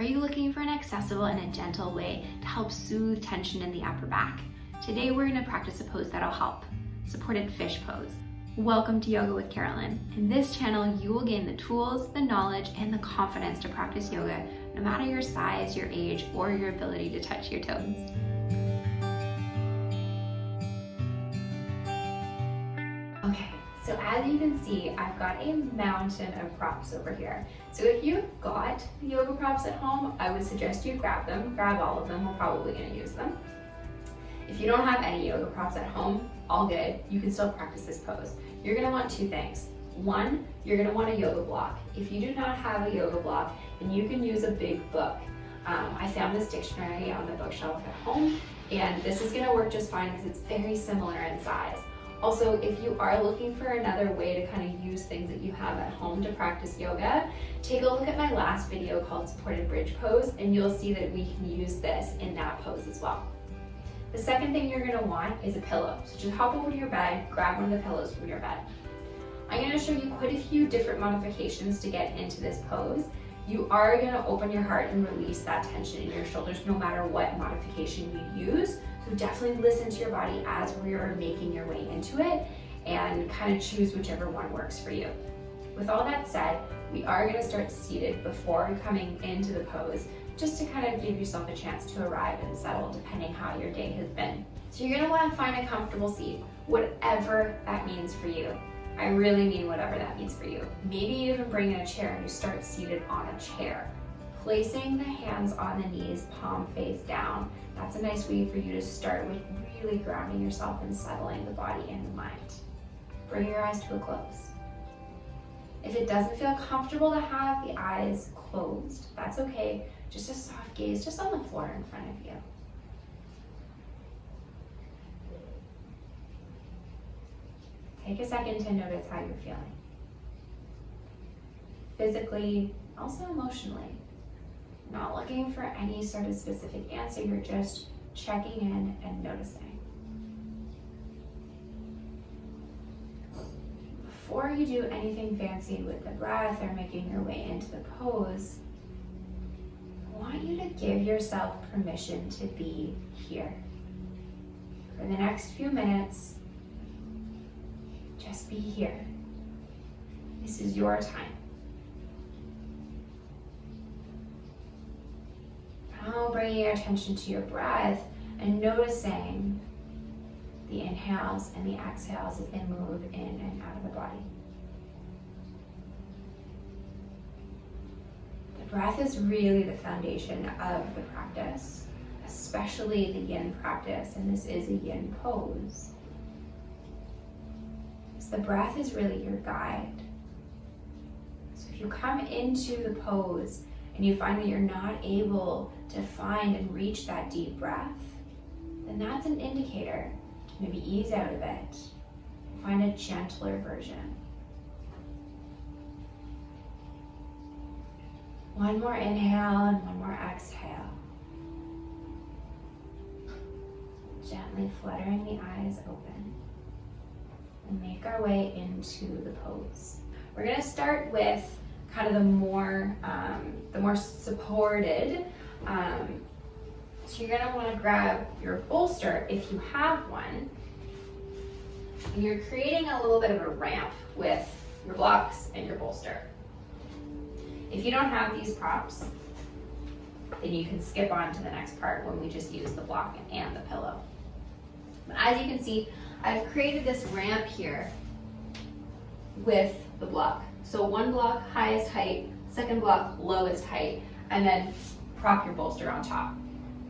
Are you looking for an accessible and a gentle way to help soothe tension in the upper back? Today we're going to practice a pose that'll help, supported fish pose. Welcome to Yoga with Carolyn. In this channel, you will gain the tools, the knowledge, and the confidence to practice yoga, no matter your size, your age, or your ability to touch your toes. Okay, so as you can see, I've got a mountain of props over here. So if you've got the yoga props at home, I would suggest you grab them, grab all of them, we're probably gonna use them. If you don't have any yoga props at home, all good, you can still practice this pose. You're gonna want two things. One, you're gonna want a yoga block. If you do not have a yoga block, then you can use a big book. I found this dictionary on the bookshelf at home, and this is gonna work just fine because it's very similar in size. Also, if you are looking for another way to kind of use things that you have at home to practice yoga, take a look at my last video called Supported Bridge Pose, and you'll see that we can use this in that pose as well. The second thing you're gonna want is a pillow. So just hop over to your bed, grab one of the pillows from your bed. I'm gonna show you quite a few different modifications to get into this pose. You are gonna open your heart and release that tension in your shoulders no matter what modification you use. So definitely listen to your body as you're making your way into it and kind of choose whichever one works for you. With all that said, we are gonna start seated before coming into the pose, just to kind of give yourself a chance to arrive and settle depending how your day has been. So you're gonna wanna find a comfortable seat, whatever that means for you. I really mean whatever that means for you. Maybe you even bring in a chair and you start seated on a chair. Placing the hands on the knees, palm face down. That's a nice way for you to start with really grounding yourself and settling the body and the mind. Bring your eyes to a close. If it doesn't feel comfortable to have the eyes closed, that's okay. Just a soft gaze, just on the floor in front of you. Take a second to notice how you're feeling. Physically, also emotionally. Not looking for any sort of specific answer, you're just checking in and noticing. Before you do anything fancy with the breath or making your way into the pose, I want you to give yourself permission to be here. For the next few minutes, just be here. This is your time. Now bringing your attention to your breath and noticing the inhales and the exhales as they move in and out of the body. The breath is really the foundation of the practice, especially the yin practice, and this is a yin pose. So the breath is really your guide. So if you come into the pose and you find that you're not able to find and reach that deep breath, then that's an indicator to maybe ease out of it and find a gentler version. One more inhale and one more exhale. Gently fluttering the eyes open and make our way into the pose. We're gonna start with kind of the more supported. So you're gonna wanna grab your bolster if you have one. And you're creating a little bit of a ramp with your blocks and your bolster. If you don't have these props, then you can skip on to the next part when we just use the block and the pillow. But as you can see, I've created this ramp here with the block. So one block, highest height, second block, lowest height, and then prop your bolster on top.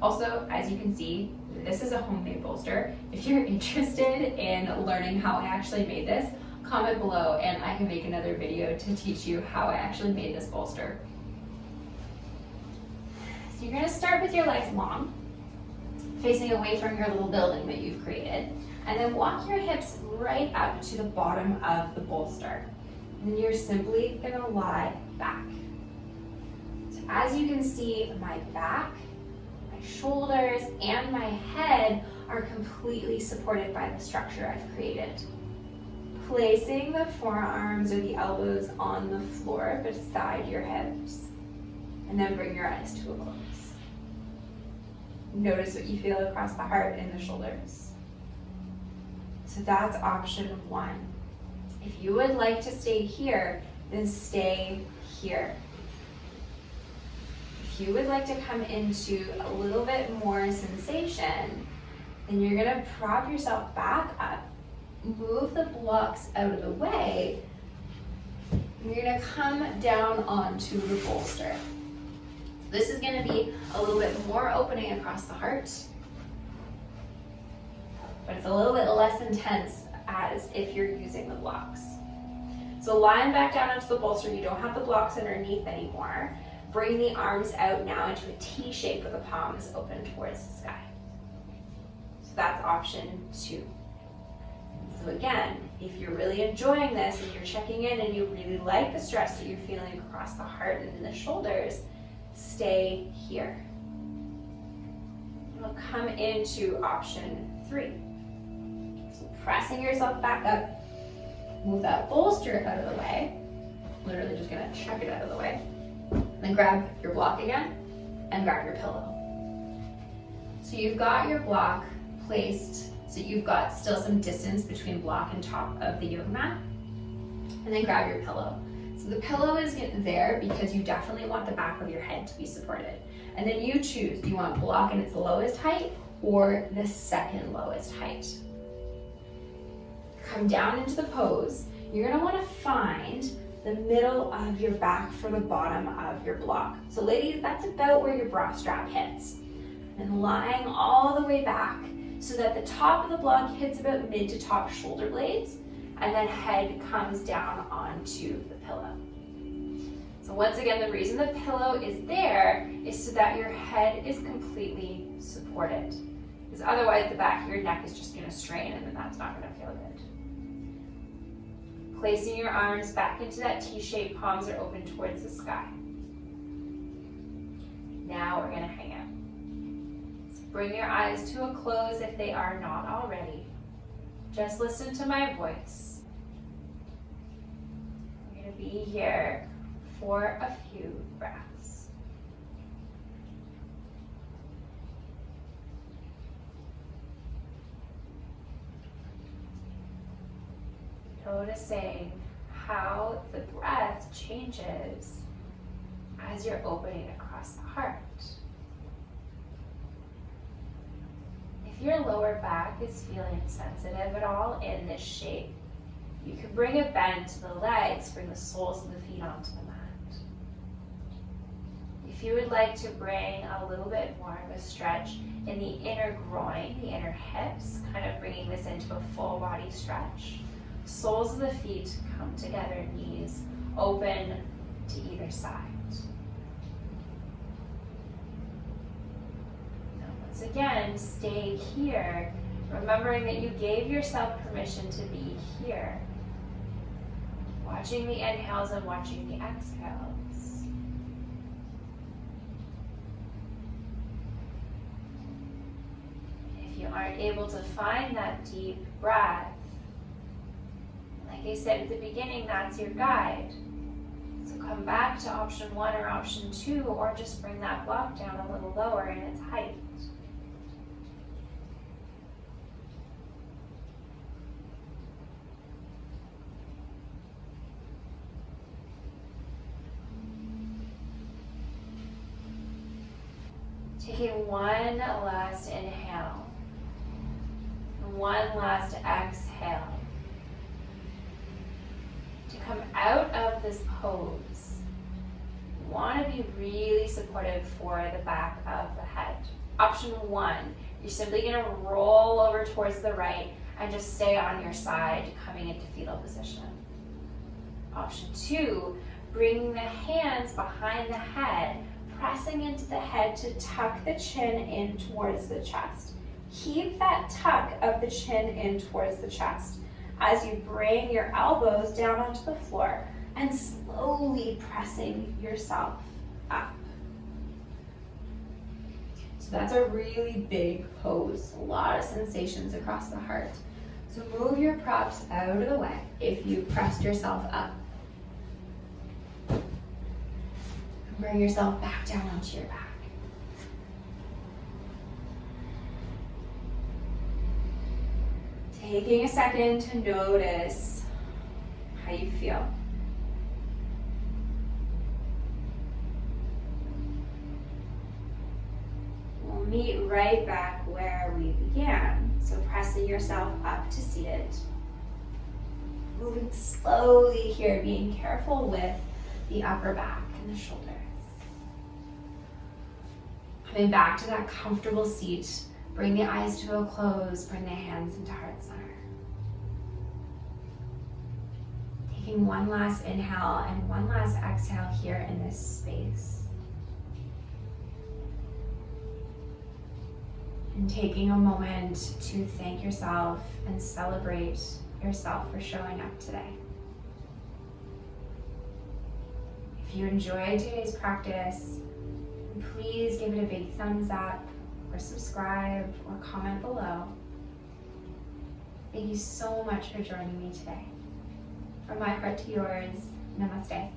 Also, as you can see, this is a homemade bolster. If you're interested in learning how I actually made this, comment below and I can make another video to teach you how I actually made this bolster. So you're gonna start with your legs long, facing away from your little building that you've created, and then walk your hips right up to the bottom of the bolster. And you're simply gonna lie back. So as you can see, my back, my shoulders, and my head are completely supported by the structure I've created. Placing the forearms or the elbows on the floor beside your hips. and then bring your eyes to a close. Notice what you feel across the heart and the shoulders. So that's option 1. If you would like to stay here, then stay here. If you would like to come into a little bit more sensation, then you're gonna prop yourself back up, move the blocks out of the way, and you're gonna come down onto the bolster. This is gonna be a little bit more opening across the heart, but it's a little bit less intense as if you're using the blocks. So lying back down onto the bolster, you don't have the blocks underneath anymore. Bring the arms out now into a T shape with the palms open towards the sky. So that's option 2. So again, if you're really enjoying this and you're checking in and you really like the stress that you're feeling across the heart and in the shoulders, stay here. We'll come into option 3. So pressing yourself back up, move that bolster out of the way. Literally just gonna chuck it out of the way. Then grab your block again and grab your pillow. So you've got your block placed, so you've got still some distance between block and top of the yoga mat. And then grab your pillow. So the pillow is there because you definitely want the back of your head to be supported. And then you choose, do you want block in its lowest height or the second lowest height? Come down into the pose. You're gonna wanna find the middle of your back for the bottom of your block. So ladies, that's about where your bra strap hits. And lying all the way back so that the top of the block hits about mid to top shoulder blades, and then head comes down onto the pillow. So once again, the reason the pillow is there is so that your head is completely supported. Because otherwise the back of your neck is just gonna strain and then that's not gonna feel good. Placing your arms back into that T-shape, palms are open towards the sky. Now we're gonna hang out. So bring your eyes to a close if they are not already. Just listen to my voice. We're gonna be here for a few breaths. Noticing how the breath changes as you're opening across the heart. If your lower back is feeling sensitive at all in this shape, you can bring a bend to the legs, bring the soles of the feet onto the mat. If you would like to bring a little bit more of a stretch in the inner groin, the inner hips, kind of bringing this into a full body stretch. Soles of the feet come together, knees open to either side. Now once again, stay here, remembering that you gave yourself permission to be here. Watching the inhales and watching the exhales. If you aren't able to find that deep breath, like I said at the beginning, that's your guide. So come back to option 1 or option 2, or just bring that block down a little lower in its height. Taking one last inhale, and one last exhale. To come out of this pose, you want to be really supportive for the back of the head. Option 1, you're simply going to roll over towards the right and just stay on your side, coming into fetal position. Option 2, bringing the hands behind the head, pressing into the head to tuck the chin in towards the chest. Keep that tuck of the chin in towards the chest as you bring your elbows down onto the floor and slowly pressing yourself up. So that's a really big pose, a lot of sensations across the heart. So move your props out of the way if you've pressed yourself up. Bring yourself back down onto your back. Taking a second to notice how you feel. We'll meet right back where we began. So pressing yourself up to seated. Moving slowly here, being careful with the upper back and the shoulders. Coming back to that comfortable seat, bring the eyes to a close, bring the hands into heart center. Taking one last inhale and one last exhale here in this space. And taking a moment to thank yourself and celebrate yourself for showing up today. If you enjoyed today's practice, please give it a big thumbs up or subscribe or comment below. Thank you so much for joining me today. From my heart to yours, namaste.